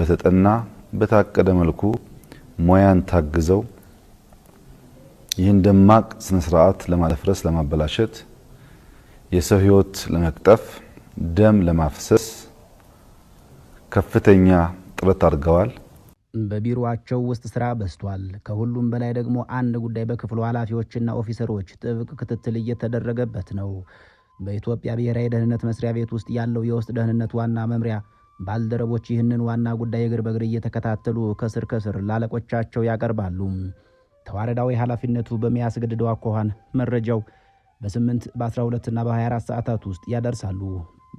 በተጠና በታቀደ መልኩ ሙያን ታግዘው ይህን ደማቅ ስነ ስርዓት ለማለፍረስ ለማበላሸት የሰው ህይወት ለመቅጠፍ ደም ለማፍሰስ ከፍተኛ ጥረት አድርገዋል። በቢሮአቸው ውስጥ ስራ በዝቷል። ከሁሉም በላይ ደግሞ አንድ ጉዳይ በክፍሉ ኃላፊዎችና ኦፊሰሮች ጥብቅ ክትትል እየተደረገበት ነው። በኢትዮጵያ ብሔራዊ ደህንነት መስሪያ ቤት ውስጥ ያለው የውስጥ ደህንነት ዋና መምሪያ ባልደረቦች ይህንን ዋና ጉዳይ እግር በእግር እየተከታተሉ ከስር ከስር ላለቆቻቸው ያቀርባሉ። ተዋረዳዊ ኃላፊነቱ በሚያስገድደው አኳኋን መረጃው በ8 በ12 እና በ24 ሰዓታት ውስጥ ያደርሳሉ።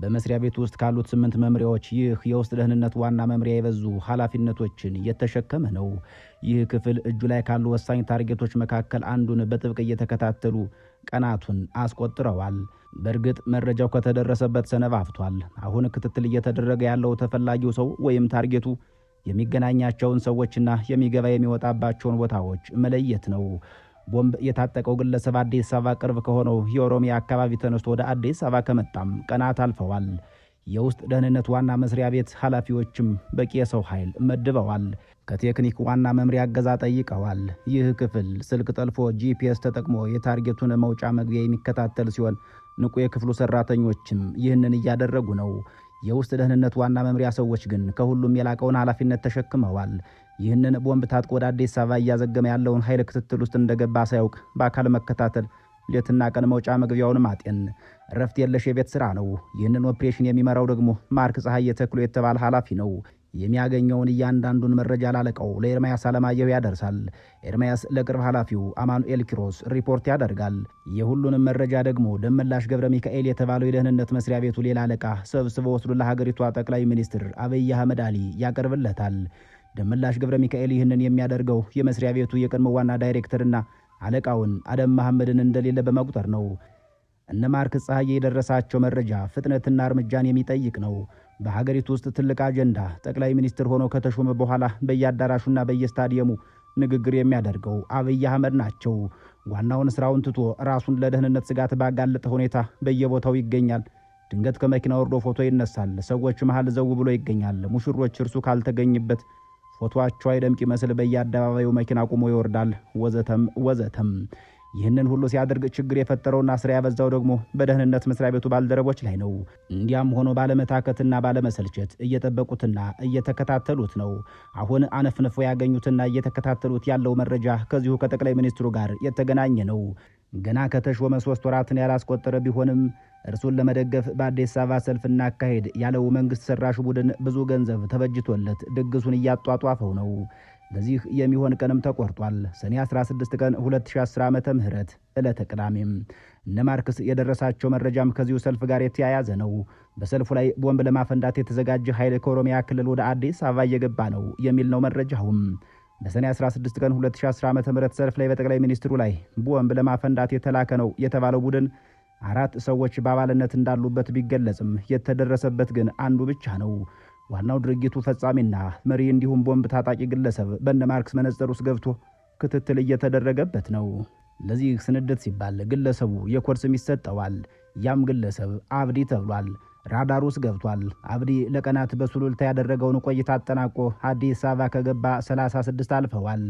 በመስሪያ ቤት ውስጥ ካሉት 8 መምሪያዎች ይህ የውስጥ ደህንነት ዋና መምሪያ የበዙ ኃላፊነቶችን እየተሸከመ ነው። ይህ ክፍል እጁ ላይ ካሉ ወሳኝ ታርጌቶች መካከል አንዱን በጥብቅ እየተከታተሉ ቀናቱን አስቆጥረዋል። በእርግጥ መረጃው ከተደረሰበት ሰነባብቷል። አሁን ክትትል እየተደረገ ያለው ተፈላጊው ሰው ወይም ታርጌቱ የሚገናኛቸውን ሰዎችና የሚገባ የሚወጣባቸውን ቦታዎች መለየት ነው። ቦምብ የታጠቀው ግለሰብ አዲስ አበባ ቅርብ ከሆነው የኦሮሚያ አካባቢ ተነስቶ ወደ አዲስ አበባ ከመጣም ቀናት አልፈዋል። የውስጥ ደህንነት ዋና መስሪያ ቤት ኃላፊዎችም በቂ የሰው ኃይል መድበዋል። ከቴክኒክ ዋና መምሪያ እገዛ ጠይቀዋል። ይህ ክፍል ስልክ ጠልፎ ጂፒኤስ ተጠቅሞ የታርጌቱን መውጫ መግቢያ የሚከታተል ሲሆን ንቁ የክፍሉ ሰራተኞችም ይህንን እያደረጉ ነው። የውስጥ ደህንነት ዋና መምሪያ ሰዎች ግን ከሁሉም የላቀውን ኃላፊነት ተሸክመዋል። ይህንን ቦምብ ታጥቆ ወደ አዲስ አበባ እያዘገመ ያለውን ኃይል ክትትል ውስጥ እንደገባ ሳያውቅ በአካል መከታተል፣ ሌትና ቀን መውጫ መግቢያውን ማጤን እረፍት የለሽ የቤት ስራ ነው። ይህንን ኦፕሬሽን የሚመራው ደግሞ ማርክ ፀሐዬ ተክሎ የተባለ ኃላፊ ነው። የሚያገኘውን እያንዳንዱን መረጃ ላለቀው ለኤርሚያስ አለማየሁ ያደርሳል። ኤርሚያስ ለቅርብ ኃላፊው አማኑኤል ኪሮስ ሪፖርት ያደርጋል። የሁሉንም መረጃ ደግሞ ደመላሽ ገብረ ሚካኤል የተባለው የደህንነት መስሪያ ቤቱ ሌላ አለቃ ሰብስቦ ወስዶ ለሀገሪቷ ጠቅላይ ሚኒስትር አብይ አህመድ አሊ ያቀርብለታል። ደመላሽ ገብረ ሚካኤል ይህንን የሚያደርገው የመስሪያ ቤቱ የቀድሞ ዋና ዳይሬክተርና አለቃውን አደም መሐመድን እንደሌለ በመቁጠር ነው። እነ ማርክ ፀሐዬ የደረሳቸው መረጃ ፍጥነትና እርምጃን የሚጠይቅ ነው። በሀገሪቱ ውስጥ ትልቅ አጀንዳ ጠቅላይ ሚኒስትር ሆኖ ከተሾመ በኋላ በየአዳራሹና በየስታዲየሙ ንግግር የሚያደርገው አብይ አህመድ ናቸው። ዋናውን ስራውን ትቶ ራሱን ለደህንነት ስጋት ባጋለጠ ሁኔታ በየቦታው ይገኛል። ድንገት ከመኪና ወርዶ ፎቶ ይነሳል። ሰዎች መሃል ዘው ብሎ ይገኛል። ሙሽሮች እርሱ ካልተገኝበት ፎቶአቸው አይደምቅ ይመስል በየአደባባዩ መኪና ቆሞ ይወርዳል። ወዘተም ወዘተም። ይህንን ሁሉ ሲያደርግ ችግር የፈጠረውና ስራ ያበዛው ደግሞ በደህንነት መስሪያ ቤቱ ባልደረቦች ላይ ነው። እንዲያም ሆኖ ባለመታከትና ባለመሰልቸት እየጠበቁትና እየተከታተሉት ነው። አሁን አነፍንፎ ያገኙትና እየተከታተሉት ያለው መረጃ ከዚሁ ከጠቅላይ ሚኒስትሩ ጋር የተገናኘ ነው። ገና ከተሾመ 3 ወራትን ያላስቆጠረ ቢሆንም እርሱን ለመደገፍ በአዲስ አበባ ሰልፍ እናካሄድ ያለው መንግስት ሰራሹ ቡድን ብዙ ገንዘብ ተበጅቶለት ድግሱን እያጧጧፈው ነው። ለዚህ የሚሆን ቀንም ተቆርጧል። ሰኔ 16 ቀን 2010 ዓመተ ምህረት ዕለተ ቅዳሜም እነ ማርክስ የደረሳቸው መረጃም ከዚሁ ሰልፍ ጋር የተያያዘ ነው። በሰልፉ ላይ ቦምብ ለማፈንዳት የተዘጋጀ ኃይል ከኦሮሚያ ክልል ወደ አዲስ አበባ እየገባ ነው የሚል ነው መረጃውም። በሰኔ 16 ቀን 2010 ዓመተ ምህረት ሰልፍ ላይ በጠቅላይ ሚኒስትሩ ላይ ቦምብ ለማፈንዳት የተላከ ነው የተባለው ቡድን 4 ሰዎች በአባልነት እንዳሉበት ቢገለጽም የተደረሰበት ግን አንዱ ብቻ ነው። ዋናው ድርጊቱ ፈጻሚና መሪ እንዲሁም ቦምብ ታጣቂ ግለሰብ በእነ ማርክስ መነጽር ውስጥ ገብቶ ክትትል እየተደረገበት ነው። ለዚህ ስንደት ሲባል ግለሰቡ የኮድ ስም ይሰጠዋል። ያም ግለሰብ አብዲ ተብሏል። ራዳር ውስጥ ገብቷል። አብዲ ለቀናት በሱሉልታ ያደረገውን ቆይታ አጠናቆ አዲስ አበባ ከገባ 36 አልፈዋል።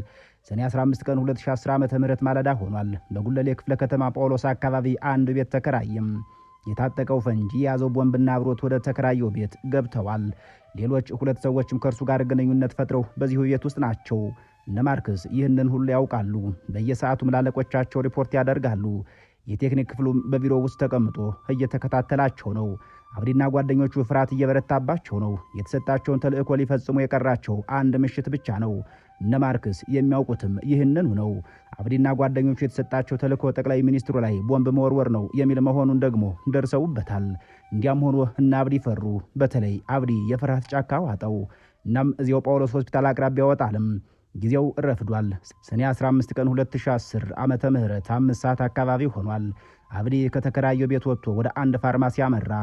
ሰኔ 15 ቀን 2010 ዓመተ ምህረት ማለዳ ሆኗል። በጉለሌ ክፍለ ከተማ ጳውሎስ አካባቢ አንድ ቤት ተከራየም። የታጠቀው ፈንጂ የያዘው ቦምብና አብሮት ወደ ተከራየው ቤት ገብተዋል። ሌሎች 2 ሰዎችም ከእርሱ ጋር ግንኙነት ፈጥረው በዚሁ ቤት ውስጥ ናቸው። እነ ማርክስ ይህንን ሁሉ ያውቃሉ። በየሰዓቱም ላለቆቻቸው ሪፖርት ያደርጋሉ። የቴክኒክ ክፍሉም በቢሮ ውስጥ ተቀምጦ እየተከታተላቸው ነው። አብዲና ጓደኞቹ ፍርሃት እየበረታባቸው ነው። የተሰጣቸውን ተልእኮ ሊፈጽሙ የቀራቸው አንድ ምሽት ብቻ ነው። እነ ማርክስ የሚያውቁትም ይህንኑ ነው። አብዲና ጓደኞቹ የተሰጣቸው ተልእኮ ጠቅላይ ሚኒስትሩ ላይ ቦምብ መወርወር ነው የሚል መሆኑን ደግሞ ደርሰውበታል። እንዲያም ሆኖ እነ አብዲ ፈሩ። በተለይ አብዲ የፍርሃት ጫካ ዋጠው። እናም እዚያው ጳውሎስ ሆስፒታል አቅራቢያ ወጣልም። ጊዜው ረፍዷል። ሰኔ 15 ቀን 2010 ዓመተ ምህረት 5 ሰዓት አካባቢ ሆኗል። አብዲ ከተከራየው ቤት ወጥቶ ወደ አንድ ፋርማሲ አመራ።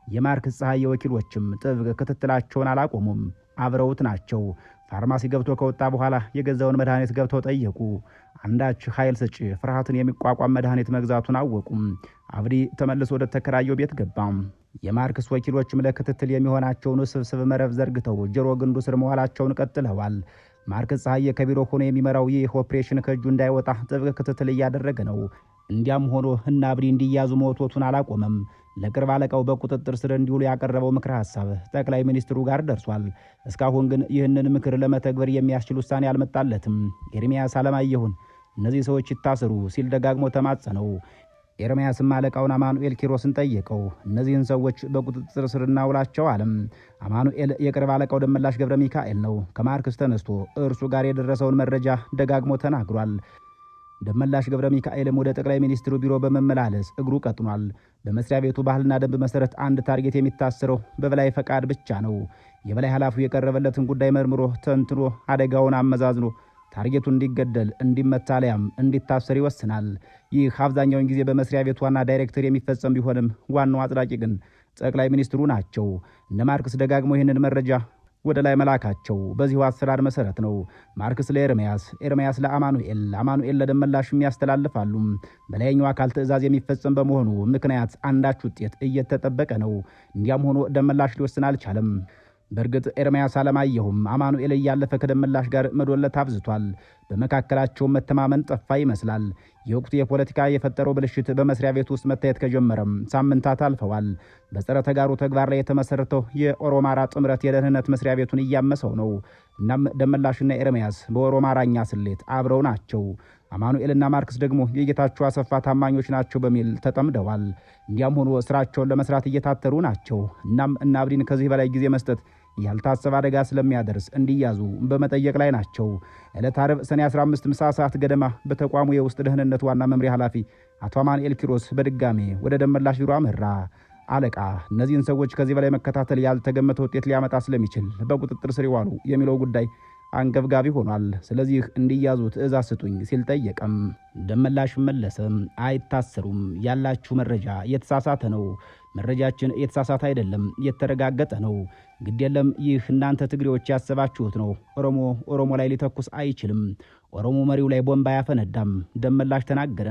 የማርክ ፀሐዬ ወኪሎችም ጥብቅ ክትትላቸውን አላቆሙም። አብረውት ናቸው። ፋርማሲ ገብቶ ከወጣ በኋላ የገዛውን መድኃኒት ገብተው ጠየቁ። አንዳች ኃይል ሰጪ ፍርሃትን የሚቋቋም መድኃኒት መግዛቱን አወቁም። አብዲ ተመልሶ ወደ ተከራየው ቤት ገባ። የማርክስ ወኪሎችም ለክትትል የሚሆናቸውን ውስብስብ መረብ ዘርግተው ጆሮ ግንዱ ስር መዋላቸውን ቀጥለዋል። ማርክስ ፀሐዬ ከቢሮ ሆኖ የሚመራው ይህ ኦፕሬሽን ከእጁ እንዳይወጣ ጥብቅ ክትትል እያደረገ ነው። እንዲያም ሆኖ እነ አብዲ እንዲያዙ መወትወቱን አላቆመም። ለቅርብ አለቃው በቁጥጥር ስር እንዲውሉ ያቀረበው ምክረ ሐሳብ ጠቅላይ ሚኒስትሩ ጋር ደርሷል። እስካሁን ግን ይህንን ምክር ለመተግበር የሚያስችል ውሳኔ አልመጣለትም። ኤርሚያስ አለማየሁን እነዚህ ሰዎች ይታሰሩ ሲል ደጋግሞ ተማጸነው። ኤርሚያስም አለቃውን አማኑኤል ኪሮስን ጠየቀው። እነዚህን ሰዎች በቁጥጥር ስር እናውላቸው አለም። አማኑኤል የቅርብ አለቃው ደመላሽ ገብረ ሚካኤል ነው። ከማርክስ ተነስቶ እርሱ ጋር የደረሰውን መረጃ ደጋግሞ ተናግሯል። ደመላሽ ገብረ ሚካኤልም ወደ ጠቅላይ ሚኒስትሩ ቢሮ በመመላለስ እግሩ ቀጥኗል። በመስሪያ ቤቱ ባህልና ደንብ መሰረት አንድ ታርጌት የሚታሰረው በበላይ ፈቃድ ብቻ ነው። የበላይ ኃላፊው የቀረበለትን ጉዳይ መርምሮ ተንትኖ አደጋውን አመዛዝኖ ታርጌቱ እንዲገደል እንዲመታ ሊያም እንዲታሰር ይወስናል። ይህ አብዛኛውን ጊዜ በመስሪያ ቤቱ ዋና ዳይሬክተር የሚፈጸም ቢሆንም ዋናው አጽዳቂ ግን ጠቅላይ ሚኒስትሩ ናቸው። እነ ማርክስ ደጋግሞ ይህንን መረጃ ወደ ላይ መላካቸው በዚሁ አሰራር መሰረት ነው። ማርክስ ለኤርሚያስ፣ ኤርሚያስ ለአማኑኤል፣ አማኑኤል ለደመላሽም ያስተላልፋሉ። በላይኛው አካል ትዕዛዝ የሚፈጸም በመሆኑ ምክንያት አንዳች ውጤት እየተጠበቀ ነው። እንዲያም ሆኖ ደመላሽ ሊወስን አልቻለም። በእርግጥ ኤርሚያስ አለማየሁም አማኑኤል እያለፈ ከደመላሽ ጋር መዶለት አብዝቷል። በመካከላቸው መተማመን ጠፋ ይመስላል። የወቅቱ የፖለቲካ የፈጠረው ብልሽት በመስሪያ ቤት ውስጥ መታየት ከጀመረም ሳምንታት አልፈዋል። በጸረ ተጋሩ ተግባር ላይ የተመሰረተው የኦሮማራ ጥምረት የደህንነት መስሪያ ቤቱን እያመሰው ነው። እናም ደመላሽና ኤርሚያስ በኦሮማራኛ ስሌት አብረው ናቸው። አማኑኤልና ማርክስ ደግሞ የጌታቸው አሰፋ ታማኞች ናቸው በሚል ተጠምደዋል። እንዲያም ሆኖ ስራቸውን ለመስራት እየታተሩ ናቸው። እናም እነ አብዲን ከዚህ በላይ ጊዜ መስጠት ያልታሰበ አደጋ ስለሚያደርስ እንዲያዙ በመጠየቅ ላይ ናቸው። ዕለት ዓርብ ሰኔ 15 ምሳ ሰዓት ገደማ በተቋሙ የውስጥ ደህንነት ዋና መምሪያ ኃላፊ አቶ አማኑኤል ኪሮስ በድጋሜ ወደ ደመላሽ ቢሮ አመራ። አለቃ፣ እነዚህን ሰዎች ከዚህ በላይ መከታተል ያልተገመተ ውጤት ሊያመጣ ስለሚችል በቁጥጥር ስር ይዋሉ የሚለው ጉዳይ አንገብጋቢ ሆኗል። ስለዚህ እንዲያዙ ትዕዛዝ ስጡኝ ሲል ጠየቀም። ደመላሽ መለሰ፣ አይታሰሩም። ያላችሁ መረጃ የተሳሳተ ነው። መረጃችን የተሳሳተ አይደለም፣ የተረጋገጠ ነው። ግድ የለም፣ ይህ እናንተ ትግሬዎች ያሰባችሁት ነው። ኦሮሞ ላይ ሊተኩስ አይችልም። ኦሮሞ መሪው ላይ ቦምብ አያፈነዳም። ደመላሽ ተናገረ።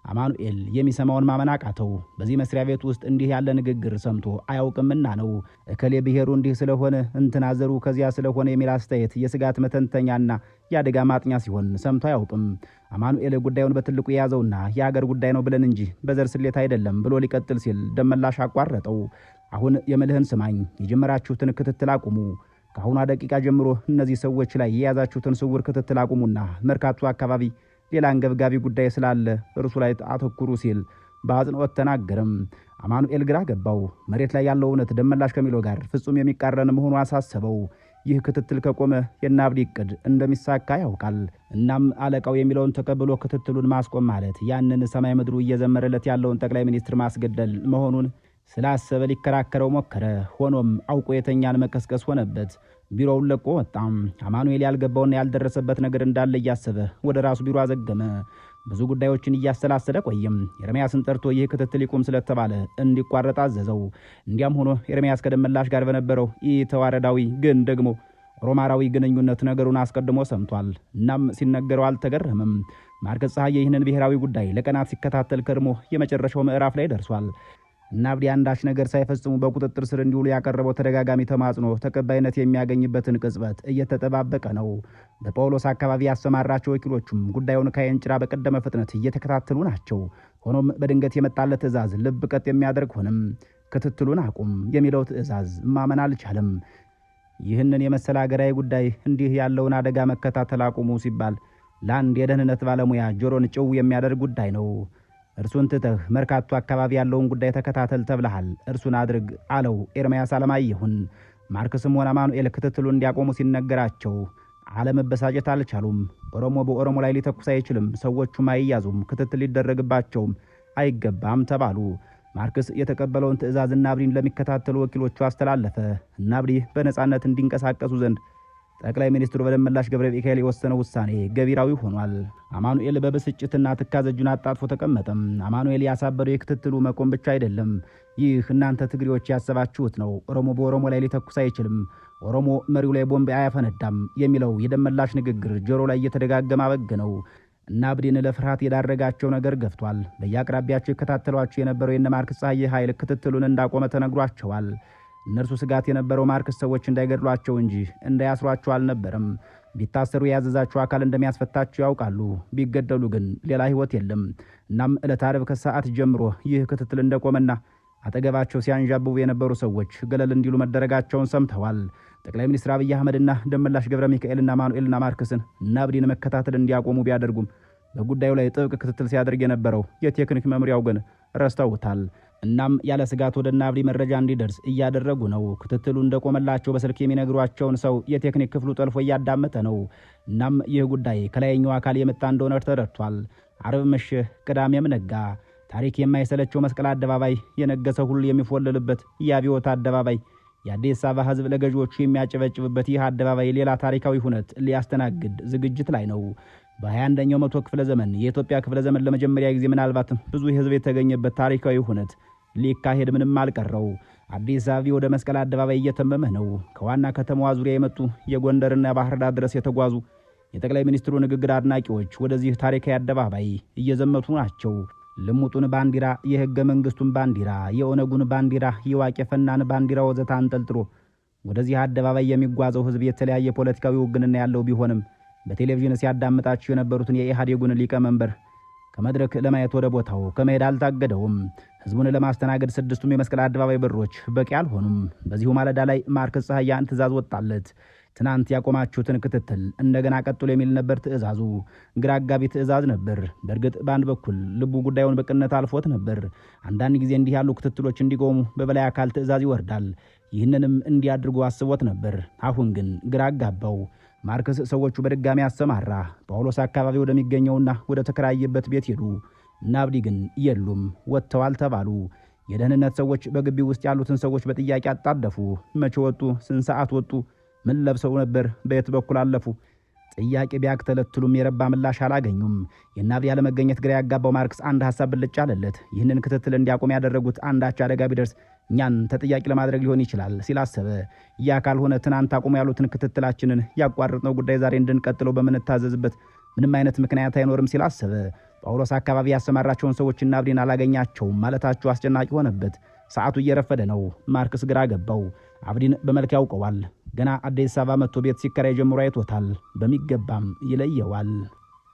አማኑኤል የሚሰማውን ማመን አቃተው። በዚህ መስሪያ ቤት ውስጥ እንዲህ ያለ ንግግር ሰምቶ አያውቅምና ነው። እከሌ ብሔሩ እንዲህ ስለሆነ እንትና ዘሩ ከዚያ ስለሆነ የሚል አስተያየት የስጋት መተንተኛና የአደጋ ማጥኛ ሲሆን ሰምቶ አያውቅም። አማኑኤል ጉዳዩን በትልቁ የያዘውና የአገር ጉዳይ ነው ብለን እንጂ በዘር ስሌት አይደለም ብሎ ሊቀጥል ሲል ደመላሽ አቋረጠው። አሁን የምልህን ስማኝ፣ የጀመራችሁትን ክትትል አቁሙ። ከአሁኗ ደቂቃ ጀምሮ እነዚህ ሰዎች ላይ የያዛችሁትን ስውር ክትትል አቁሙና መርካቶ አካባቢ ሌላ አንገብጋቢ ጉዳይ ስላለ እርሱ ላይ አተኩሩ ሲል በአጽንኦት ተናገረም። አማኑኤል ግራ ገባው። መሬት ላይ ያለው እውነት ደመላሽ ከሚለው ጋር ፍጹም የሚቃረን መሆኑ አሳሰበው። ይህ ክትትል ከቆመ የእነ አብዲ ዕቅድ እንደሚሳካ ያውቃል። እናም አለቃው የሚለውን ተቀብሎ ክትትሉን ማስቆም ማለት ያንን ሰማይ ምድሩ እየዘመረለት ያለውን ጠቅላይ ሚኒስትር ማስገደል መሆኑን ስላሰበ ሊከራከረው ሞከረ። ሆኖም አውቆ የተኛን መቀስቀስ ሆነበት። ቢሮውን ለቆ ወጣም። አማኑኤል ያልገባውና ያልደረሰበት ነገር እንዳለ እያሰበ ወደ ራሱ ቢሮ አዘገመ። ብዙ ጉዳዮችን እያሰላሰለ ቆየም። ኤርሚያስን ጠርቶ ይህ ክትትል ይቁም ስለተባለ እንዲቋረጥ አዘዘው። እንዲያም ሆኖ ኤርሚያስ ከደመላሽ ጋር በነበረው ተዋረዳዊ ግን ደግሞ ኦሮማራዊ ግንኙነት ነገሩን አስቀድሞ ሰምቷል። እናም ሲነገረው አልተገረመም። ማርክስ ፀሐዬ ይህንን ብሔራዊ ጉዳይ ለቀናት ሲከታተል ከርሞ የመጨረሻው ምዕራፍ ላይ ደርሷል። እና አብዲ አንዳች ነገር ሳይፈጽሙ በቁጥጥር ስር እንዲውሉ ያቀረበው ተደጋጋሚ ተማጽኖ ተቀባይነት የሚያገኝበትን ቅጽበት እየተጠባበቀ ነው። በጳውሎስ አካባቢ ያሰማራቸው ወኪሎቹም ጉዳዩን ከዓይን ጭራ በቀደመ ፍጥነት እየተከታተሉ ናቸው። ሆኖም በድንገት የመጣለት ትዕዛዝ ልብ ቀጥ የሚያደርግ ሆነም። ክትትሉን አቁም የሚለው ትዕዛዝ ማመን አልቻለም። ይህንን የመሰለ አገራዊ ጉዳይ እንዲህ ያለውን አደጋ መከታተል አቁሙ ሲባል ለአንድ የደህንነት ባለሙያ ጆሮን ጭው የሚያደርግ ጉዳይ ነው። እርሱን ትተህ መርካቶ አካባቢ ያለውን ጉዳይ ተከታተል ተብለሃል፣ እርሱን አድርግ አለው ኤርሚያስ አለማየሁን። ማርክስም ሆነ አማኑኤል ክትትሉ እንዲያቆሙ ሲነገራቸው አለመበሳጨት አልቻሉም። ኦሮሞ በኦሮሞ ላይ ሊተኩስ አይችልም፣ ሰዎቹም አይያዙም፣ ክትትል ሊደረግባቸውም አይገባም ተባሉ። ማርክስ የተቀበለውን ትዕዛዝ እና አብዲን ለሚከታተሉ ወኪሎቹ አስተላለፈ። እና አብዲ በነጻነት እንዲንቀሳቀሱ ዘንድ ጠቅላይ ሚኒስትሩ በደመላሽ ገብረ ሚካኤል የወሰነው ውሳኔ ገቢራዊ ሆኗል። አማኑኤል በብስጭትና ትካዜ እጁን አጣጥፎ ተቀመጠም። አማኑኤል ያሳበደው የክትትሉ መቆም ብቻ አይደለም። ይህ እናንተ ትግሬዎች ያሰባችሁት ነው። ኦሮሞ በኦሮሞ ላይ ሊተኩስ አይችልም፣ ኦሮሞ መሪው ላይ ቦምብ አያፈነዳም የሚለው የደመላሽ ንግግር ጆሮ ላይ እየተደጋገመ አበገነው። እና አብዲን ለፍርሃት የዳረጋቸው ነገር ገፍቷል። በየአቅራቢያቸው ይከታተሏቸው የነበረው የነ ማርክስ ፀሐዬ ኃይል ክትትሉን እንዳቆመ ተነግሯቸዋል። እነርሱ ስጋት የነበረው ማርክስ ሰዎች እንዳይገድሏቸው እንጂ እንዳያስሯቸው አልነበረም። ቢታሰሩ የያዘዛቸው አካል እንደሚያስፈታቸው ያውቃሉ። ቢገደሉ ግን ሌላ ህይወት የለም። እናም ዕለት ዓርብ ከሰዓት ጀምሮ ይህ ክትትል እንደቆመና አጠገባቸው ሲያንዣብቡ የነበሩ ሰዎች ገለል እንዲሉ መደረጋቸውን ሰምተዋል። ጠቅላይ ሚኒስትር አብይ አህመድና ደመላሽ ገብረ ሚካኤልና ማኑኤልና ማርክስን እና አብዲን መከታተል እንዲያቆሙ ቢያደርጉም በጉዳዩ ላይ ጥብቅ ክትትል ሲያደርግ የነበረው የቴክኒክ መምሪያው ግን ረስተውታል። እናም ያለ ስጋት ወደ አብዲ መረጃ እንዲደርስ እያደረጉ ነው። ክትትሉ እንደቆመላቸው በስልክ የሚነግሯቸውን ሰው የቴክኒክ ክፍሉ ጠልፎ እያዳመጠ ነው። እናም ይህ ጉዳይ ከላይኛው አካል የመጣ እንደሆነ ተረድቷል። አርብ ምሽት ቅዳሜም ነጋ። ታሪክ የማይሰለቸው መስቀል አደባባይ፣ የነገሰ ሁሉ የሚፎለልበት የአብዮት አደባባይ፣ የአዲስ አበባ ህዝብ ለገዢዎቹ የሚያጨበጭብበት ይህ አደባባይ ሌላ ታሪካዊ ሁነት ሊያስተናግድ ዝግጅት ላይ ነው። በ21ኛው መቶ ክፍለ ዘመን የኢትዮጵያ ክፍለ ዘመን ለመጀመሪያ ጊዜ ምናልባትም ብዙ ህዝብ የተገኘበት ታሪካዊ ሁነት ሊካሄድ ምንም አልቀረው። አዲስ አበባ ወደ መስቀል አደባባይ እየተመመ ነው። ከዋና ከተማዋ ዙሪያ የመጡ የጎንደርና ባህር ዳር ድረስ የተጓዙ የጠቅላይ ሚኒስትሩ ንግግር አድናቂዎች ወደዚህ ታሪካዊ አደባባይ እየዘመቱ ናቸው። ልሙጡን ባንዲራ፣ የህገ መንግስቱን ባንዲራ፣ የኦነጉን ባንዲራ፣ የዋቄፈናን ባንዲራ ወዘተ አንጠልጥሎ ወደዚህ አደባባይ የሚጓዘው ህዝብ የተለያየ ፖለቲካዊ ውግንና ያለው ቢሆንም በቴሌቪዥን ሲያዳምጣቸው የነበሩትን የኢህአዴጉን ሊቀመንበር ከመድረክ ለማየት ወደ ቦታው ከመሄድ አልታገደውም። ህዝቡን ለማስተናገድ ስድስቱም የመስቀል አደባባይ በሮች በቂ አልሆኑም። በዚሁ ማለዳ ላይ ማርክስ ፀሐያን ትእዛዝ ወጣለት። ትናንት ያቆማችሁትን ክትትል እንደገና ቀጥሎ የሚል ነበር ትእዛዙ። ግራ አጋቢ ትእዛዝ ነበር። በእርግጥ በአንድ በኩል ልቡ ጉዳዩን በቅነት አልፎት ነበር። አንዳንድ ጊዜ እንዲህ ያሉ ክትትሎች እንዲቆሙ በበላይ አካል ትእዛዝ ይወርዳል። ይህንንም እንዲያድርጉ አስቦት ነበር። አሁን ግን ግራ አጋባው። ማርክስ ሰዎቹ በድጋሚ አሰማራ። ጳውሎስ አካባቢ ወደሚገኘውና ወደ ተከራየበት ቤት ሄዱ። እና አብዲ ግን የሉም፣ ወጥተዋል ተባሉ። የደህንነት ሰዎች በግቢው ውስጥ ያሉትን ሰዎች በጥያቄ አጣደፉ። መቼ ወጡ? ስንት ሰዓት ወጡ? ምን ለብሰው ነበር? በየት በኩል አለፉ? ጥያቄ ቢያክተለትሉም የረባ ምላሽ አላገኙም። የእነ አብዲ ያለመገኘት ግራ ያጋባው ማርክስ አንድ ሐሳብ ብልጭ አለለት። ይህንን ክትትል እንዲያቆም ያደረጉት አንዳች አደጋ ቢደርስ እኛን ተጠያቂ ለማድረግ ሊሆን ይችላል ሲል አሰበ። ያ ካልሆነ ትናንት አቁሙ ያሉትን ክትትላችንን ያቋረጥነው ጉዳይ ዛሬ እንድንቀጥለው በምንታዘዝበት ምንም አይነት ምክንያት አይኖርም ሲል አሰበ። ጳውሎስ አካባቢ ያሰማራቸውን ሰዎችና አብዲን አላገኛቸውም ማለታቸው አስጨናቂ ሆነበት። ሰዓቱ እየረፈደ ነው። ማርክስ ግራ ገባው። አብዲን በመልክ ያውቀዋል። ገና አዲስ አበባ መጥቶ ቤት ሲከራይ ጀምሮ አይቶታል። በሚገባም ይለየዋል።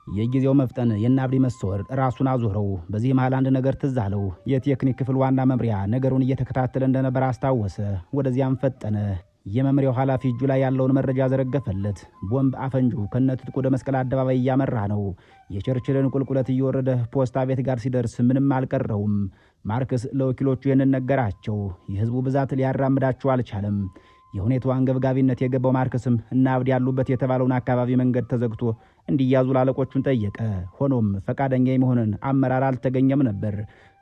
የጊዜው መፍጠን የእነ አብዲ መሰወር ራሱን አዞረው። በዚህ መሃል አንድ ነገር ትዝ አለው። የቴክኒክ ክፍል ዋና መምሪያ ነገሩን እየተከታተለ እንደነበር አስታወሰ። ወደዚያም ፈጠነ። የመምሪያው ኃላፊ እጁ ላይ ያለውን መረጃ ዘረገፈለት። ቦምብ አፈንጁ ከነትጥቁ ወደ መስቀል አደባባይ እያመራ ነው። የቸርችልን ቁልቁለት እየወረደ ፖስታ ቤት ጋር ሲደርስ ምንም አልቀረውም። ማርክስ ለወኪሎቹ ይህንን ነገራቸው። የህዝቡ ብዛት ሊያራምዳቸው አልቻለም። የሁኔታው አንገብጋቢነት የገባው ማርክስም እና አብዲ ያሉበት የተባለውን አካባቢ መንገድ ተዘግቶ እንዲያዙ ላለቆቹን ጠየቀ። ሆኖም ፈቃደኛ የሚሆንን አመራር አልተገኘም ነበር።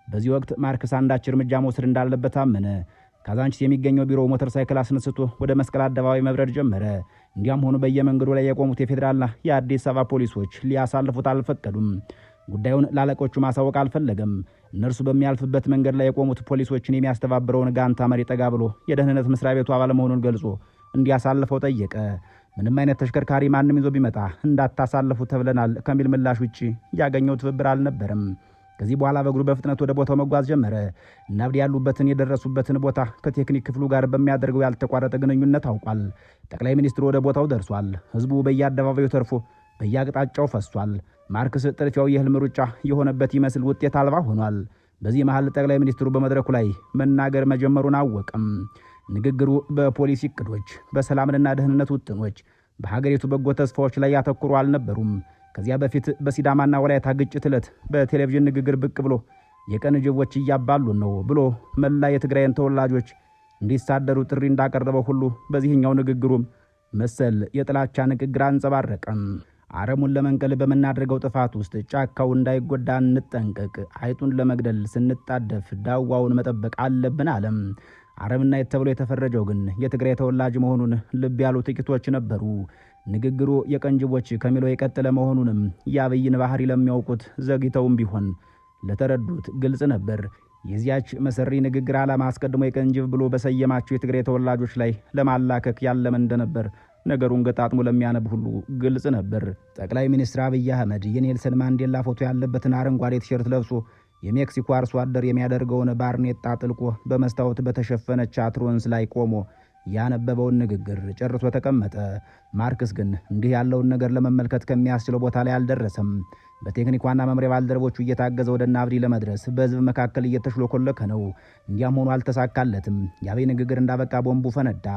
በዚህ ወቅት ማርክስ አንዳች እርምጃ መውሰድ እንዳለበት አመነ። ካዛንቺስ የሚገኘው ቢሮ ሞተር ሳይክል አስነስቶ ወደ መስቀል አደባባይ መብረር ጀመረ። እንዲያም ሆኖ በየመንገዱ ላይ የቆሙት የፌዴራልና የአዲስ አበባ ፖሊሶች ሊያሳልፉት አልፈቀዱም። ጉዳዩን ላለቆቹ ማሳወቅ አልፈለገም። እነርሱ በሚያልፍበት መንገድ ላይ የቆሙት ፖሊሶችን የሚያስተባብረውን ጋንታ መሪ ጠጋ ብሎ የደህንነት መስሪያ ቤቱ አባል መሆኑን ገልጾ እንዲያሳልፈው ጠየቀ። ምንም አይነት ተሽከርካሪ ማንም ይዞ ቢመጣ እንዳታሳልፉ ተብለናል ከሚል ምላሽ ውጪ ያገኘው ትብብር አልነበረም። ከዚህ በኋላ በእግሩ በፍጥነት ወደ ቦታው መጓዝ ጀመረ። እና አብዲ ያሉበትን የደረሱበትን ቦታ ከቴክኒክ ክፍሉ ጋር በሚያደርገው ያልተቋረጠ ግንኙነት አውቋል። ጠቅላይ ሚኒስትሩ ወደ ቦታው ደርሷል። ህዝቡ በየአደባባዩ ተርፎ በየአቅጣጫው ፈሷል። ማርክስ ጥድፊያው የህልም ሩጫ የሆነበት ይመስል ውጤት አልባ ሆኗል። በዚህ መሃል ጠቅላይ ሚኒስትሩ በመድረኩ ላይ መናገር መጀመሩን አወቀም። ንግግሩ በፖሊሲ እቅዶች፣ በሰላምና ደህንነት ውጥኖች፣ በሀገሪቱ በጎ ተስፋዎች ላይ ያተኩሩ አልነበሩም። ከዚያ በፊት በሲዳማና ወላይታ ግጭት ዕለት በቴሌቪዥን ንግግር ብቅ ብሎ የቀን ጅቦች እያባሉን ነው ብሎ መላ የትግራይን ተወላጆች እንዲሳደሩ ጥሪ እንዳቀረበው ሁሉ በዚህኛው ንግግሩም መሰል የጥላቻ ንግግር አንጸባረቀም። አረሙን ለመንቀል በምናደርገው ጥፋት ውስጥ ጫካው እንዳይጎዳ እንጠንቀቅ፣ አይጡን ለመግደል ስንጣደፍ ዳዋውን መጠበቅ አለብን አለም። አረምናይት ተብሎ የተፈረጀው ግን የትግራይ ተወላጅ መሆኑን ልብ ያሉ ጥቂቶች ነበሩ። ንግግሩ የቀንጅቦች ከሚለው የቀጠለ መሆኑንም የአብይን ባህሪ ለሚያውቁት ዘግይተውም ቢሆን ለተረዱት ግልጽ ነበር። የዚያች መሰሪ ንግግር ዓላማ አስቀድሞ የቀንጅብ ብሎ በሰየማቸው የትግራይ ተወላጆች ላይ ለማላከክ ያለመ እንደነበር ነገሩን ገጣጥሞ ለሚያነብ ሁሉ ግልጽ ነበር። ጠቅላይ ሚኒስትር አብይ አህመድ የኔልሰን ማንዴላ ፎቶ ያለበትን አረንጓዴ ቲሸርት ለብሶ የሜክሲኮ አርሶ አደር የሚያደርገውን ባርኔጣ ጥልቆ በመስታወት በተሸፈነች አትሮንስ ላይ ቆሞ ያነበበውን ንግግር ጨርሶ ተቀመጠ። ማርክስ ግን እንዲህ ያለውን ነገር ለመመልከት ከሚያስችለው ቦታ ላይ አልደረሰም። በቴክኒክ ዋና መምሪያ ባልደረቦቹ እየታገዘ ወደ ናብዲ ለመድረስ በህዝብ መካከል እየተሽሎኮለከ ነው። እንዲያም ሆኖ አልተሳካለትም። የአብይ ንግግር እንዳበቃ ቦምቡ ፈነዳ።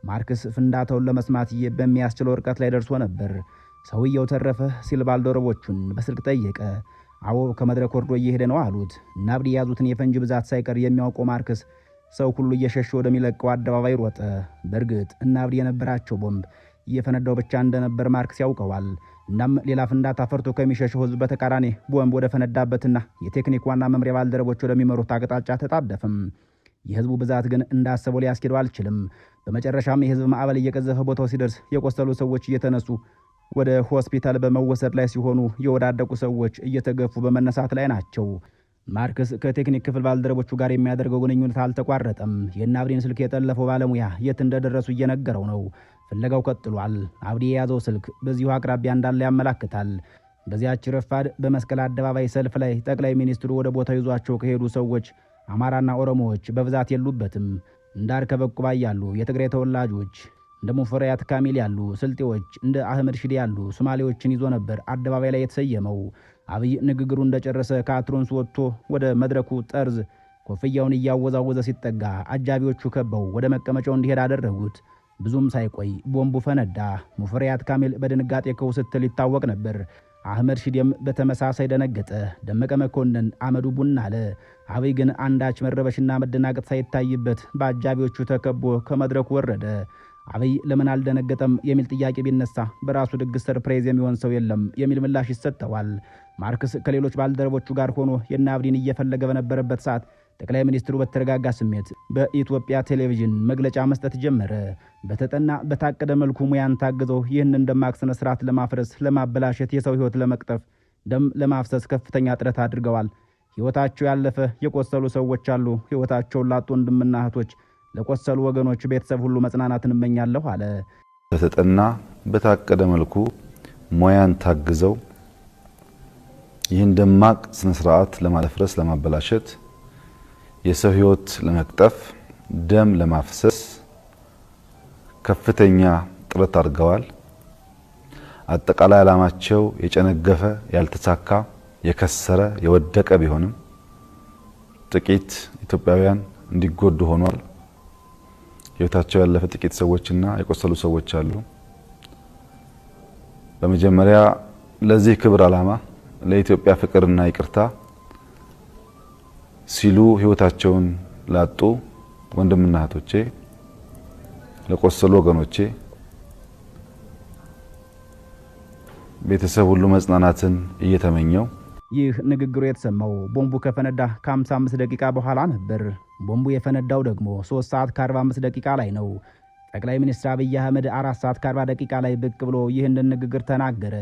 ማርክስ ፍንዳታውን ለመስማት በሚያስችለው ርቀት ላይ ደርሶ ነበር። ሰውየው ተረፈ ሲል ባልደረቦቹን በስልክ ጠየቀ። አዎ ከመድረክ ወርዶ እየሄደ ነው አሉት። ናብዲ የያዙትን የፈንጅ ብዛት ሳይቀር የሚያውቀው ማርክስ ሰው ሁሉ እየሸሸ ወደሚለቀው አደባባይ ሮጠ። በእርግጥ ናብዲ የነበራቸው ቦምብ እየፈነዳው ብቻ እንደነበር ማርክስ ያውቀዋል። እናም ሌላ ፍንዳታ ፈርቶ ከሚሸሸው ህዝብ በተቃራኒ ቦምብ ወደ ፈነዳበትና የቴክኒክ ዋና መምሪያ ባልደረቦች ወደሚመሩት አቅጣጫ ተጣደፈም። የህዝቡ ብዛት ግን እንዳሰበው ሊያስኬደው አልችልም። በመጨረሻም የህዝብ ማዕበል እየቀዘፈ ቦታው ሲደርስ የቆሰሉ ሰዎች እየተነሱ ወደ ሆስፒታል በመወሰድ ላይ ሲሆኑ የወዳደቁ ሰዎች እየተገፉ በመነሳት ላይ ናቸው። ማርክስ ከቴክኒክ ክፍል ባልደረቦቹ ጋር የሚያደርገው ግንኙነት አልተቋረጠም። የናብዲን ስልክ የጠለፈው ባለሙያ የት እንደደረሱ እየነገረው ነው። ፍለጋው ቀጥሏል። አብዲ የያዘው ስልክ በዚሁ አቅራቢያ እንዳለ ያመላክታል። በዚያች ረፋድ በመስቀል አደባባይ ሰልፍ ላይ ጠቅላይ ሚኒስትሩ ወደ ቦታው ይዟቸው ከሄዱ ሰዎች አማራና ኦሮሞዎች በብዛት የሉበትም። እንዳርከበኩባ ያሉ የትግራይ ተወላጆች፣ እንደ ሙፈሪያት ካሚል ያሉ ስልጤዎች፣ እንደ አህመድ ሺዴ ያሉ ሶማሌዎችን ይዞ ነበር አደባባይ ላይ የተሰየመው። አብይ ንግግሩ እንደጨረሰ ከአትሮንስ ወጥቶ ወደ መድረኩ ጠርዝ ኮፍያውን እያወዛወዘ ሲጠጋ አጃቢዎቹ ከበው ወደ መቀመጫው እንዲሄድ አደረጉት። ብዙም ሳይቆይ ቦምቡ ፈነዳ። ሙፈሪያት ካሚል በድንጋጤ ከውስትል ይታወቅ ነበር። አህመድ ሺዴም በተመሳሳይ ደነገጠ። ደመቀ መኮንን አመዱ ቡና አለ። አብይ ግን አንዳች መረበሽና መደናገጥ ሳይታይበት በአጃቢዎቹ ተከቦ ከመድረኩ ወረደ። አብይ ለምን አልደነገጠም የሚል ጥያቄ ቢነሳ በራሱ ድግስ ሰርፕራይዝ የሚሆን ሰው የለም የሚል ምላሽ ይሰጠዋል። ማርክስ ከሌሎች ባልደረቦቹ ጋር ሆኖ የናብዲን እየፈለገ በነበረበት ሰዓት ጠቅላይ ሚኒስትሩ በተረጋጋ ስሜት በኢትዮጵያ ቴሌቪዥን መግለጫ መስጠት ጀመረ። በተጠና በታቀደ መልኩ ሙያን ታግዘው ይህንን ደማቅ ስነ ስርዓት ለማፍረስ፣ ለማበላሸት፣ የሰው ህይወት ለመቅጠፍ፣ ደም ለማፍሰስ ከፍተኛ ጥረት አድርገዋል። ህይወታቸው ያለፈ የቆሰሉ ሰዎች አሉ። ህይወታቸውን ላጡ ወንድምና እህቶች፣ ለቆሰሉ ወገኖች ቤተሰብ ሁሉ መጽናናትን እመኛለሁ አለ። በተጠና በታቀደ መልኩ ሙያን ታግዘው ይህን ደማቅ ስነ ስርዓት ለማለፍረስ፣ ለማበላሸት፣ የሰው ህይወት ለመቅጠፍ፣ ደም ለማፍሰስ ከፍተኛ ጥረት አድርገዋል። አጠቃላይ ዓላማቸው የጨነገፈ፣ ያልተሳካ፣ የከሰረ፣ የወደቀ ቢሆንም ጥቂት ኢትዮጵያውያን እንዲጎዱ ሆኗል። ህይወታቸው ያለፈ ጥቂት ሰዎችና የቆሰሉ ሰዎች አሉ። በመጀመሪያ ለዚህ ክብር ዓላማ ለኢትዮጵያ ፍቅርና ይቅርታ ሲሉ ህይወታቸውን ላጡ ወንድምና እህቶቼ፣ ለቆሰሉ ወገኖቼ ቤተሰብ ሁሉ መጽናናትን እየተመኘው ይህ ንግግሩ የተሰማው ቦምቡ ከፈነዳ ከ55 ደቂቃ በኋላ ነበር። ቦምቡ የፈነዳው ደግሞ 3 ሰዓት ከ45 ደቂቃ ላይ ነው። ጠቅላይ ሚኒስትር አብይ አህመድ 4 ሰዓት ከ40 ደቂቃ ላይ ብቅ ብሎ ይህንን ንግግር ተናገረ።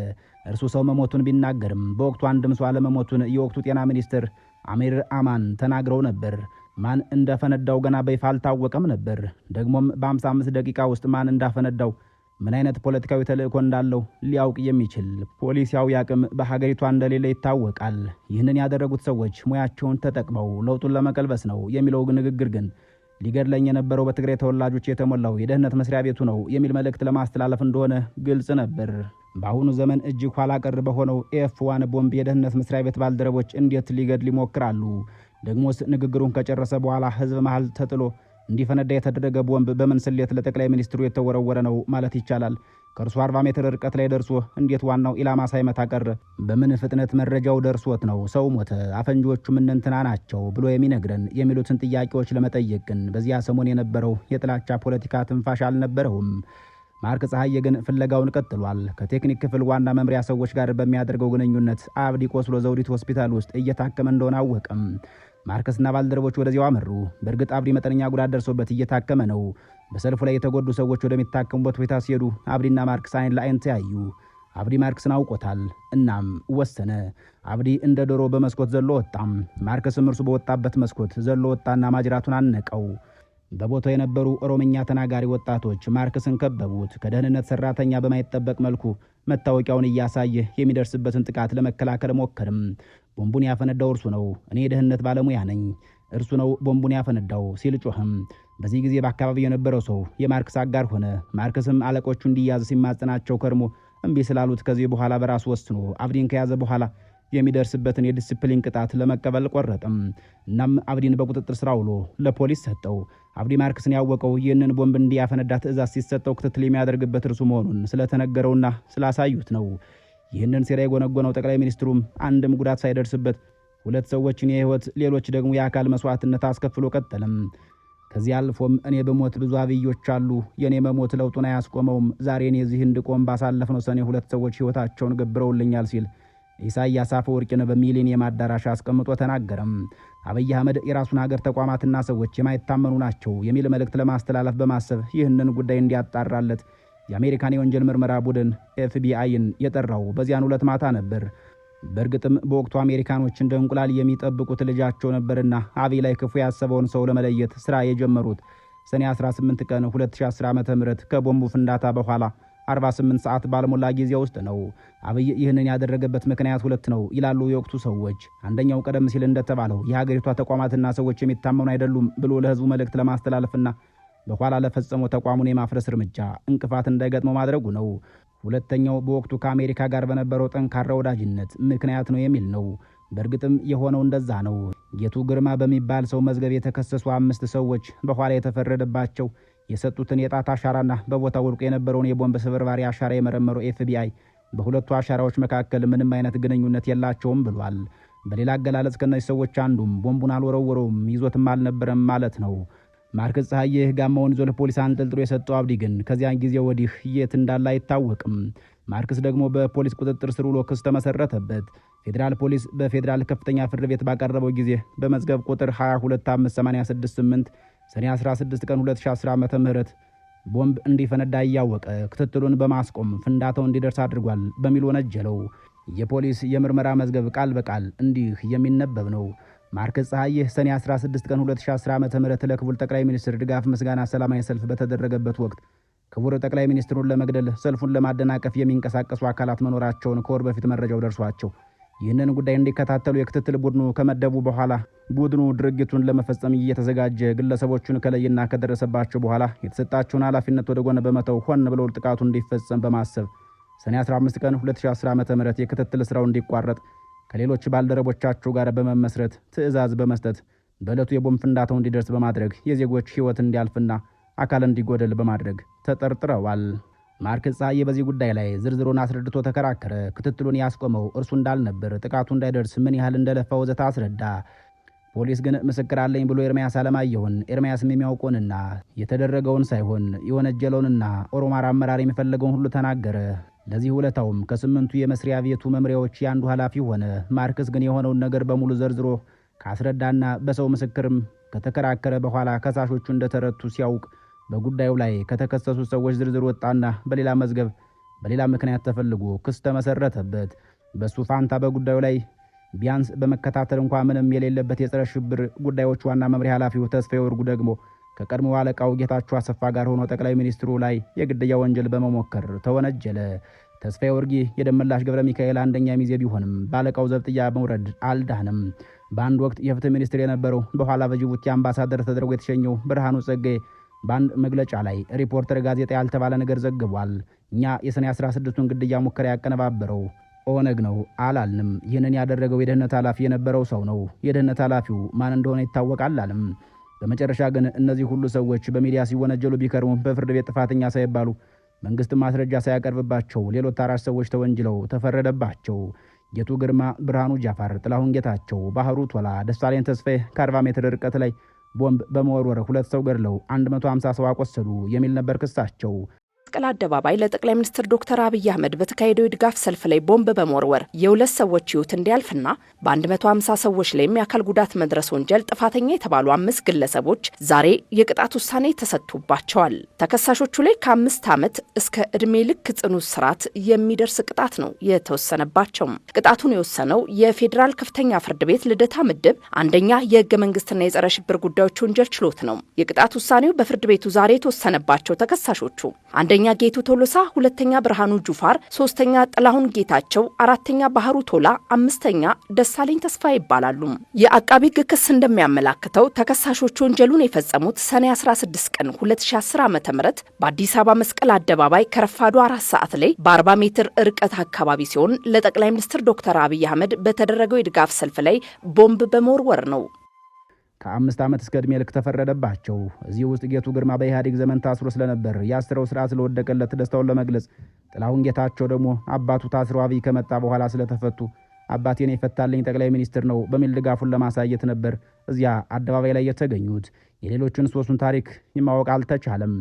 እርሱ ሰው መሞቱን ቢናገርም በወቅቱ አንድም ሰው አለመሞቱን የወቅቱ ጤና ሚኒስትር አሚር አማን ተናግረው ነበር። ማን እንደፈነዳው ገና በይፋ አልታወቀም ነበር። ደግሞም በ55 ደቂቃ ውስጥ ማን እንዳፈነዳው፣ ምን አይነት ፖለቲካዊ ተልእኮ እንዳለው ሊያውቅ የሚችል ፖሊሲያዊ አቅም በሀገሪቷ እንደሌለ ይታወቃል። ይህንን ያደረጉት ሰዎች ሙያቸውን ተጠቅመው ለውጡን ለመቀልበስ ነው የሚለው ንግግር ግን ሊገድለኝ የነበረው በትግራይ ተወላጆች የተሞላው የደህንነት መስሪያ ቤቱ ነው የሚል መልእክት ለማስተላለፍ እንደሆነ ግልጽ ነበር። በአሁኑ ዘመን እጅግ ኋላ ቀር በሆነው ኤፍ1 ቦምብ የደህንነት መስሪያ ቤት ባልደረቦች እንዴት ሊገድል ይሞክራሉ? ደግሞስ ንግግሩን ከጨረሰ በኋላ ህዝብ መሃል ተጥሎ እንዲፈነዳ የተደረገ ቦምብ በምን ስሌት ለጠቅላይ ሚኒስትሩ የተወረወረ ነው ማለት ይቻላል? ከእርሱ 40 ሜትር ርቀት ላይ ደርሶ እንዴት ዋናው ኢላማ ሳይመታ ቀረ? በምን ፍጥነት መረጃው ደርሶት ነው ሰው ሞተ፣ አፈንጂዎቹ ምን እንትና ናቸው ብሎ የሚነግረን? የሚሉትን ጥያቄዎች ለመጠየቅ ግን በዚያ ሰሞን የነበረው የጥላቻ ፖለቲካ ትንፋሽ አልነበረውም። ማርክ ፀሐዬ ግን ፍለጋውን ቀጥሏል። ከቴክኒክ ክፍል ዋና መምሪያ ሰዎች ጋር በሚያደርገው ግንኙነት አብዲ ቆስሎ ዘውዲት ሆስፒታል ውስጥ እየታከመ እንደሆነ አወቀም። ማርከስና ባልደረቦች ወደዚያው አመሩ። በእርግጥ አብዲ መጠነኛ ጉዳት ደርሶበት እየታከመ ነው። በሰልፉ ላይ የተጎዱ ሰዎች ወደሚታከሙበት ቦታ ሲሄዱ አብዲና ማርክስ አይን ለአይን ተያዩ። አብዲ ማርክስን አውቆታል። እናም ወሰነ። አብዲ እንደ ዶሮ በመስኮት ዘሎ ወጣም። ማርክስም እርሱ በወጣበት መስኮት ዘሎ ወጣና ማጅራቱን አነቀው። በቦታው የነበሩ ኦሮምኛ ተናጋሪ ወጣቶች ማርክስን ከበቡት። ከደህንነት ሰራተኛ በማይጠበቅ መልኩ መታወቂያውን እያሳየ የሚደርስበትን ጥቃት ለመከላከል ሞከርም። ቦምቡን ያፈነዳው እርሱ ነው፣ እኔ የደህንነት ባለሙያ ነኝ፣ እርሱ ነው ቦምቡን ያፈነዳው ሲል ጮህም። በዚህ ጊዜ በአካባቢው የነበረው ሰው የማርክስ አጋር ሆነ። ማርክስም አለቆቹ እንዲያዝ ሲማጽናቸው ከርሞ እምቢ ስላሉት ከዚህ በኋላ በራሱ ወስኖ አብዲን ከያዘ በኋላ የሚደርስበትን የዲሲፕሊን ቅጣት ለመቀበል ቆረጠም። እናም አብዲን በቁጥጥር ስር አውሎ ለፖሊስ ሰጠው። አብዲ ማርክስን ያወቀው ይህንን ቦምብ እንዲያፈነዳ ትዕዛዝ ሲሰጠው ክትትል የሚያደርግበት እርሱ መሆኑን ስለተነገረውና ስላሳዩት ነው። ይህንን ሴራ የጎነጎነው ጠቅላይ ሚኒስትሩም አንድም ጉዳት ሳይደርስበት 2 ሰዎችን የህይወት ሌሎች ደግሞ የአካል መስዋዕትነት አስከፍሎ ቀጠለም። ከዚህ አልፎም እኔ በሞት ብዙ አብዮች አሉ፣ የኔ መሞት ለውጡን አያስቆመውም፣ ዛሬ እኔ እዚህ እንድቆም ባሳለፍነው ሰኔ 2 ሰዎች ህይወታቸውን ገብረውልኛል ሲል ኢሳያስ አፈወርቂን በሚሊኒየም አዳራሽ አስቀምጦ ተናገረም። አብይ አህመድ የራሱን ሀገር ተቋማትና ሰዎች የማይታመኑ ናቸው የሚል መልእክት ለማስተላለፍ በማሰብ ይህንን ጉዳይ እንዲያጣራለት የአሜሪካን የወንጀል ምርመራ ቡድን ኤፍቢአይን የጠራው በዚያን ዕለት ማታ ነበር። በእርግጥም በወቅቱ አሜሪካኖች እንደ እንቁላል የሚጠብቁት ልጃቸው ነበርና አብይ ላይ ክፉ ያሰበውን ሰው ለመለየት ስራ የጀመሩት ሰኔ 18 ቀን 2010 ዓ.ም ከቦምቡ ፍንዳታ በኋላ 48 ሰዓት ባልሞላ ጊዜ ውስጥ ነው። አብይ ይህንን ያደረገበት ምክንያት 2 ነው ይላሉ የወቅቱ ሰዎች። አንደኛው ቀደም ሲል እንደተባለው የሀገሪቷ ተቋማትና ሰዎች የሚታመኑ አይደሉም ብሎ ለህዝቡ መልእክት ለማስተላለፍና በኋላ ለፈጸመው ተቋሙን የማፍረስ እርምጃ እንቅፋት እንዳይገጥመው ማድረጉ ነው። ሁለተኛው በወቅቱ ከአሜሪካ ጋር በነበረው ጠንካራ ወዳጅነት ምክንያት ነው የሚል ነው። በእርግጥም የሆነው እንደዛ ነው። ጌቱ ግርማ በሚባል ሰው መዝገብ የተከሰሱ 5 ሰዎች በኋላ የተፈረደባቸው የሰጡትን የጣት አሻራና በቦታው ወድቆ የነበረውን የቦምብ ስብርባሪ አሻራ የመረመረው ኤፍቢአይ በሁለቱ አሻራዎች መካከል ምንም አይነት ግንኙነት የላቸውም ብሏል። በሌላ አገላለጽ ከነዚህ ሰዎች አንዱም ቦምቡን አልወረወረውም፣ ይዞትም አልነበረም ማለት ነው። ማርክስ ፀሐዬ ጋማውን ይዞ ለፖሊስ አንጠልጥሎ የሰጠው አብዲ ግን ከዚያን ጊዜ ወዲህ የት እንዳለ አይታወቅም። ማርክስ ደግሞ በፖሊስ ቁጥጥር ስር ውሎ ክስ ተመሰረተበት። ፌዴራል ፖሊስ በፌዴራል ከፍተኛ ፍርድ ቤት ባቀረበው ጊዜ በመዝገብ ቁጥር 225868 ሰኔ 16 ቀን 2010 ዓ.ም ቦምብ እንዲፈነዳ እያወቀ ክትትሉን በማስቆም ፍንዳታው እንዲደርስ አድርጓል በሚል ወነጀለው። የፖሊስ የምርመራ መዝገብ ቃል በቃል እንዲህ የሚነበብ ነው። ማርክስ ፀሐዬ ሰኔ 16 ቀን 2010 ዓ.ም ለክቡር ጠቅላይ ሚኒስትር ድጋፍ ምስጋና ሰላማዊ ሰልፍ በተደረገበት ወቅት ክቡር ጠቅላይ ሚኒስትሩን ለመግደል ሰልፉን ለማደናቀፍ የሚንቀሳቀሱ አካላት መኖራቸውን ከወር በፊት መረጃው ደርሷቸው ይህንን ጉዳይ እንዲከታተሉ የክትትል ቡድኑ ከመደቡ በኋላ ቡድኑ ድርጊቱን ለመፈጸም እየተዘጋጀ ግለሰቦቹን ከለይና ከደረሰባቸው በኋላ የተሰጣቸውን ኃላፊነት ወደ ጎን በመተው ሆን ብለው ጥቃቱ እንዲፈጸም በማሰብ ሰኔ 15 ቀን 2010 ዓ.ም የክትትል ስራው እንዲቋረጥ ከሌሎች ባልደረቦቻቸው ጋር በመመስረት ትዕዛዝ በመስጠት በዕለቱ የቦምብ ፍንዳታው እንዲደርስ በማድረግ የዜጎች ሕይወት እንዲያልፍና አካል እንዲጎደል በማድረግ ተጠርጥረዋል። ማርክስ ፀሐዬ በዚህ ጉዳይ ላይ ዝርዝሩን አስረድቶ ተከራከረ። ክትትሉን ያስቆመው እርሱ እንዳልነበር፣ ጥቃቱ እንዳይደርስ ምን ያህል እንደለፋ ወዘተ አስረዳ። ፖሊስ ግን ምስክር አለኝ ብሎ ኤርሚያስ አለማየሁን ኤርሚያስም የሚያውቀውንና የተደረገውን ሳይሆን የወነጀለውንና ኦሮማራ አመራር የሚፈልገውን ሁሉ ተናገረ። ለዚህ ውለታውም ከ8ቱ የመስሪያ ቤቱ መምሪያዎች ያንዱ ኃላፊ ሆነ። ማርክስ ግን የሆነውን ነገር በሙሉ ዘርዝሮ ካስረዳና በሰው ምስክርም ከተከራከረ በኋላ ከሳሾቹ እንደተረቱ ሲያውቅ በጉዳዩ ላይ ከተከሰሱ ሰዎች ዝርዝር ወጣና በሌላ መዝገብ በሌላ ምክንያት ተፈልጎ ክስ ተመሰረተበት። በሱ ፋንታ በጉዳዩ ላይ ቢያንስ በመከታተል እንኳን ምንም የሌለበት የጸረ ሽብር ጉዳዮች ዋና መምሪያ ኃላፊው ተስፋዬ ወርቁ ደግሞ ከቀድሞ አለቃው ጌታቸው አሰፋ ጋር ሆኖ ጠቅላይ ሚኒስትሩ ላይ የግድያ ወንጀል በመሞከር ተወነጀለ። ተስፋዬ ወርቁ የደመላሽ ገብረ ሚካኤል አንደኛ ሚዜ ቢሆንም ባለቃው ዘብጥያ መውረድ አልዳንም። በአንድ ወቅት የፍትህ ሚኒስትር የነበረው በኋላ በጅቡቲ አምባሳደር ተደርጎ የተሸኘው ብርሃኑ ጸጋዬ በአንድ መግለጫ ላይ ሪፖርተር ጋዜጣ ያልተባለ ነገር ዘግቧል። እኛ የሰኔ 16ቱን ግድያ ሙከራ ያቀነባበረው ኦነግ ነው አላልንም። ይህንን ያደረገው የደህንነት ኃላፊ የነበረው ሰው ነው። የደህንነት ኃላፊው ማን እንደሆነ ይታወቃል አለም። በመጨረሻ ግን እነዚህ ሁሉ ሰዎች በሚዲያ ሲወነጀሉ ቢከርሙ በፍርድ ቤት ጥፋተኛ ሳይባሉ መንግስት ማስረጃ ሳያቀርብባቸው ሌሎች 4 ሰዎች ተወንጅለው ተፈረደባቸው። ጌቱ ግርማ፣ ብርሃኑ ጃፋር፣ ጥላሁን ጌታቸው፣ ባህሩ ቶላ፣ ደሳለኝ ተስፋዬ ከ40 ሜትር ርቀት ላይ ቦምብ በመወርወር 2 ሰው ገድለው 150 ሰው አቆሰሉ የሚል ነበር ክሳቸው። መስቀል አደባባይ ለጠቅላይ ሚኒስትር ዶክተር አብይ አህመድ በተካሄደው የድጋፍ ሰልፍ ላይ ቦምብ በመወርወር የሁለት ሰዎች ሕይወት እንዲያልፍና በ150 ሰዎች ላይ የአካል ጉዳት መድረስ ወንጀል ጥፋተኛ የተባሉ 5 ግለሰቦች ዛሬ የቅጣት ውሳኔ ተሰጥቶባቸዋል። ተከሳሾቹ ላይ ከ5 ዓመት እስከ ዕድሜ ልክ ጽኑ እስራት የሚደርስ ቅጣት ነው የተወሰነባቸው። ቅጣቱን የወሰነው የፌዴራል ከፍተኛ ፍርድ ቤት ልደታ ምድብ አንደኛ የሕገ መንግስትና የጸረ ሽብር ጉዳዮች ወንጀል ችሎት ነው። የቅጣት ውሳኔው በፍርድ ቤቱ ዛሬ የተወሰነባቸው ተከሳሾቹ አንደኛ ጌቱ ቶሎሳ፣ ሁለተኛ ብርሃኑ ጁፋር፣ ሶስተኛ ጥላሁን ጌታቸው፣ አራተኛ ባህሩ ቶላ፣ አምስተኛ ደሳለኝ ተስፋ ይባላሉ። የአቃቢ ሕግ ክስ እንደሚያመላክተው ተከሳሾቹ ወንጀሉን የፈጸሙት ሰኔ 16 ቀን 2010 ዓ.ም በአዲስ አበባ መስቀል አደባባይ ከረፋዱ 4 ሰዓት ላይ በ40 ሜትር ርቀት አካባቢ ሲሆን ለጠቅላይ ሚኒስትር ዶክተር አብይ አህመድ በተደረገው የድጋፍ ሰልፍ ላይ ቦምብ በመወርወር ነው። ከ5 ዓመት እስከ ዕድሜ ልክ ተፈረደባቸው። እዚህ ውስጥ ጌቱ ግርማ በኢህአዴግ ዘመን ታስሮ ስለነበር ያስረው ስርዓት ስለወደቀለት ደስታውን ለመግለጽ፣ ጥላሁን ጌታቸው ደግሞ አባቱ ታስረው አብይ ከመጣ በኋላ ስለተፈቱ አባቴን የፈታልኝ ጠቅላይ ሚኒስትር ነው በሚል ድጋፉን ለማሳየት ነበር እዚያ አደባባይ ላይ የተገኙት። የሌሎችን ሶስቱን ታሪክ ማወቅ አልተቻለም።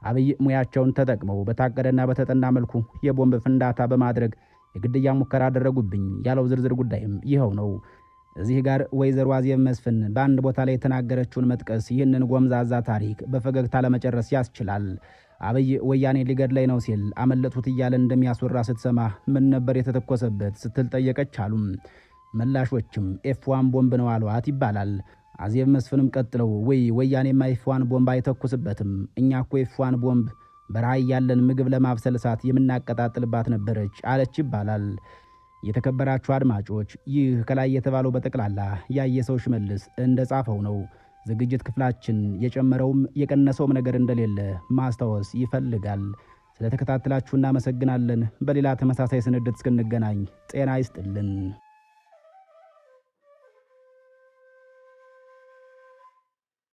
አብይ ሙያቸውን ተጠቅመው በታቀደና በተጠና መልኩ የቦምብ ፍንዳታ በማድረግ የግድያ ሙከራ አደረጉብኝ ያለው ዝርዝር ጉዳይም ይኸው ነው። እዚህ ጋር ወይዘሮ አዜብ መስፍን በአንድ ቦታ ላይ የተናገረችውን መጥቀስ ይህንን ጎምዛዛ ታሪክ በፈገግታ ለመጨረስ ያስችላል። አብይ ወያኔ ሊገድላይ ነው ሲል አመለጡት እያለ እንደሚያስወራ ስትሰማ ምን ነበር የተተኮሰበት ስትል ጠየቀች አሉም። መላሾችም ኤፍ1 ቦምብ ነው አሏት ይባላል። አዜብ መስፍንም ቀጥለው ወያኔማ ኤፍ1 ቦምብ አይተኩስበትም፣ እኛ እኮ ኤፍ1 ቦምብ በረሃ ያለን ምግብ ለማብሰል እሳት የምናቀጣጥልባት ነበረች አለች ይባላል። የተከበራችሁ አድማጮች፣ ይህ ከላይ የተባለው በጠቅላላ ያየ ሰው ሽመልስ እንደጻፈው ነው። ዝግጅት ክፍላችን የጨመረውም የቀነሰውም ነገር እንደሌለ ማስታወስ ይፈልጋል። ስለተከታተላችሁ እናመሰግናለን። በሌላ ተመሳሳይ ስንድት እስክንገናኝ ጤና ይስጥልን።